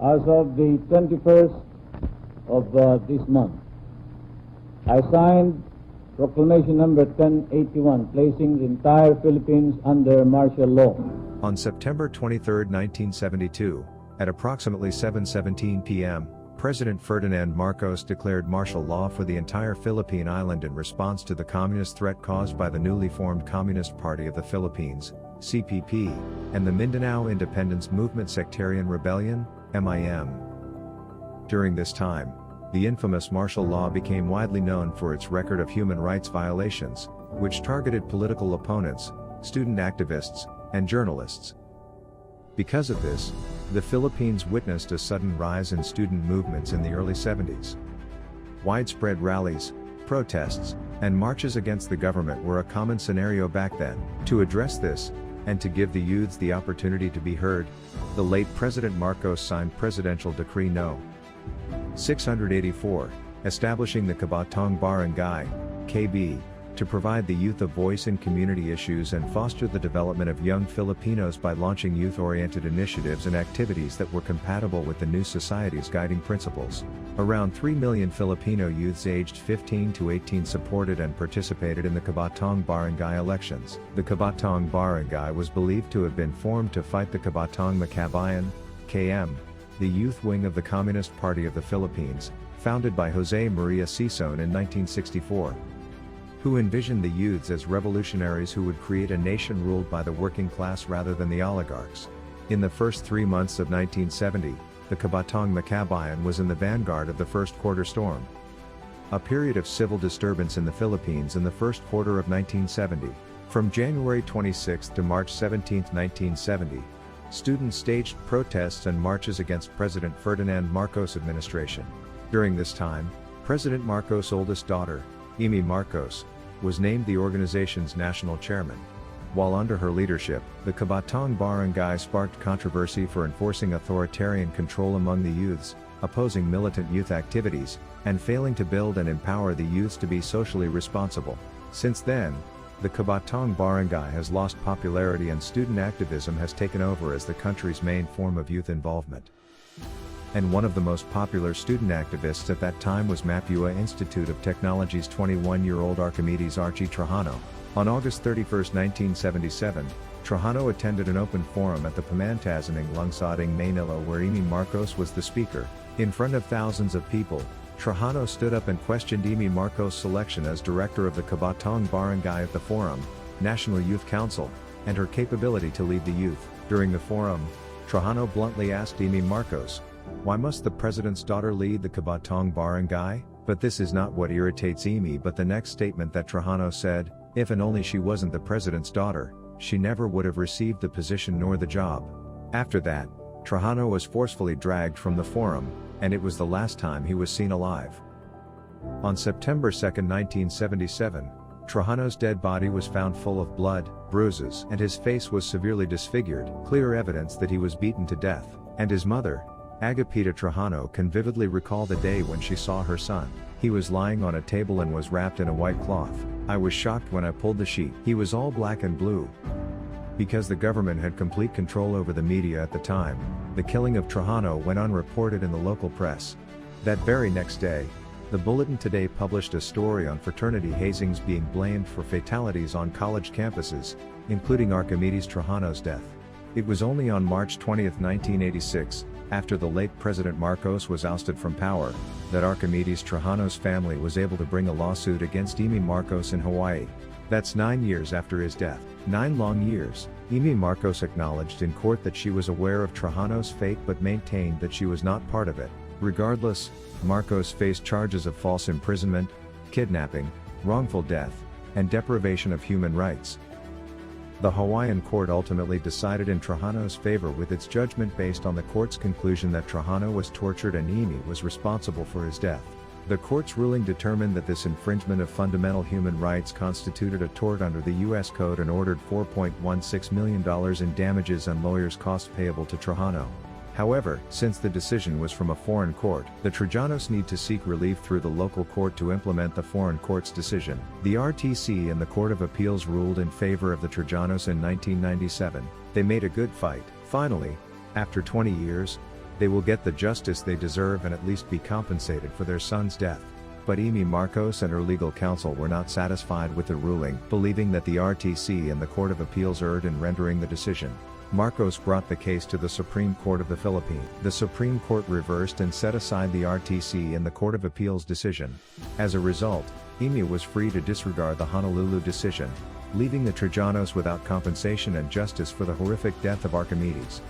as of the 21st of this month, I signed Proclamation number 1081, placing the entire Philippines under martial law. On September 23, 1972, at approximately 7:17 p.m., President Ferdinand Marcos declared martial law for the entire Philippine island in response to the communist threat caused by the newly formed Communist Party of the Philippines, CPP, and the Mindanao Independence Movement Sectarian Rebellion, MIM. During this time, the infamous martial law became widely known for its record of human rights violations, which targeted political opponents, student activists, and journalists. Because of this, the Philippines witnessed a sudden rise in student movements in the early 70s. Widespread rallies, protests, and marches against the government were a common scenario back then. To address this, and to give the youths the opportunity to be heard, the late President Marcos signed Presidential Decree No. 684, establishing the Kabatong Barangay, KB, to provide the youth a voice in community issues and foster the development of young Filipinos by launching youth-oriented initiatives and activities that were compatible with the new society's guiding principles. Around 3 million Filipino youths aged 15 to 18 supported and participated in the Kabatong Barangay elections. The Kabatong Barangay was believed to have been formed to fight the Kabatong Makabayan, KM, the youth wing of the Communist Party of the Philippines, founded by Jose Maria Sison in 1964. Who envisioned the youths as revolutionaries who would create a nation ruled by the working class rather than the oligarchs. In the first 3 months of 1970, the Kabatong Makabayan was in the vanguard of the first quarter storm. A period of civil disturbance in the Philippines in the first quarter of 1970. From January 26 to March 17, 1970, students staged protests and marches against President Ferdinand Marcos' administration. During this time, President Marcos' oldest daughter, Amy Marcos, was named the organization's national chairman. While under her leadership, the Kabatong Barangay sparked controversy for enforcing authoritarian control among the youths, opposing militant youth activities, and failing to build and empower the youths to be socially responsible. Since then, the Kabatong Barangay has lost popularity and student activism has taken over as the country's main form of youth involvement. And one of the most popular student activists at that time was Mapua Institute of Technology's 21-year-old Archimedes Archie Trajano. On August 31, 1977, Trajano attended an open forum at the Pamantasanang Lungsoding Manila where Amy Marcos was the speaker. In front of thousands of people, Trajano stood up and questioned Amy Marcos' selection as director of the Kabatong Barangay at the forum, National Youth Council, and her capability to lead the youth. During the forum, Trajano bluntly asked Amy Marcos, "Why must the president's daughter lead the Kabatong Barangay?" But this is not what irritates Amy but the next statement that Trajano said, if and only she wasn't the president's daughter, she never would have received the position nor the job. After that, Trajano was forcefully dragged from the forum, and it was the last time he was seen alive. On September 2, 1977, Trajano's dead body was found full of blood, bruises, and his face was severely disfigured, clear evidence that he was beaten to death, and his mother, Agapita Trajano, can vividly recall the day when she saw her son. He was lying on a table and was wrapped in a white cloth. "I was shocked when I pulled the sheet. He was all black and blue." Because the government had complete control over the media at the time, the killing of Trajano went unreported in the local press. That very next day, the Bulletin Today published a story on fraternity hazings being blamed for fatalities on college campuses, including Archimedes Trajano's death. It was only on March 20, 1986, after the late President Marcos was ousted from power, that Archimedes Trajano's family was able to bring a lawsuit against Amy Marcos in Hawaii. That's 9 years after his death. 9 long years. Amy Marcos acknowledged in court that she was aware of Trajano's fate but maintained that she was not part of it. Regardless, Marcos faced charges of false imprisonment, kidnapping, wrongful death, and deprivation of human rights. The Hawaiian court ultimately decided in Trajano's favor with its judgment based on the court's conclusion that Trajano was tortured and Amy was responsible for his death. The court's ruling determined that this infringement of fundamental human rights constituted a tort under the U.S. Code and ordered $4.16 million in damages and lawyers' costs payable to Trajano. However, since the decision was from a foreign court, the Trajanos need to seek relief through the local court to implement the foreign court's decision. The RTC and the Court of Appeals ruled in favor of the Trajanos in 1997. They made a good fight. Finally, after 20 years, They will get the justice they deserve and at least be compensated for their son's death. But Amy Marcos and her legal counsel were not satisfied with the ruling, believing that the RTC and the Court of Appeals erred in rendering the decision. Marcos brought the case to the Supreme Court of the Philippines. The Supreme Court reversed and set aside the RTC and the Court of Appeals decision. As a result, Amy was free to disregard the Honolulu decision, leaving the Trojanos without compensation and justice for the horrific death of Archimedes.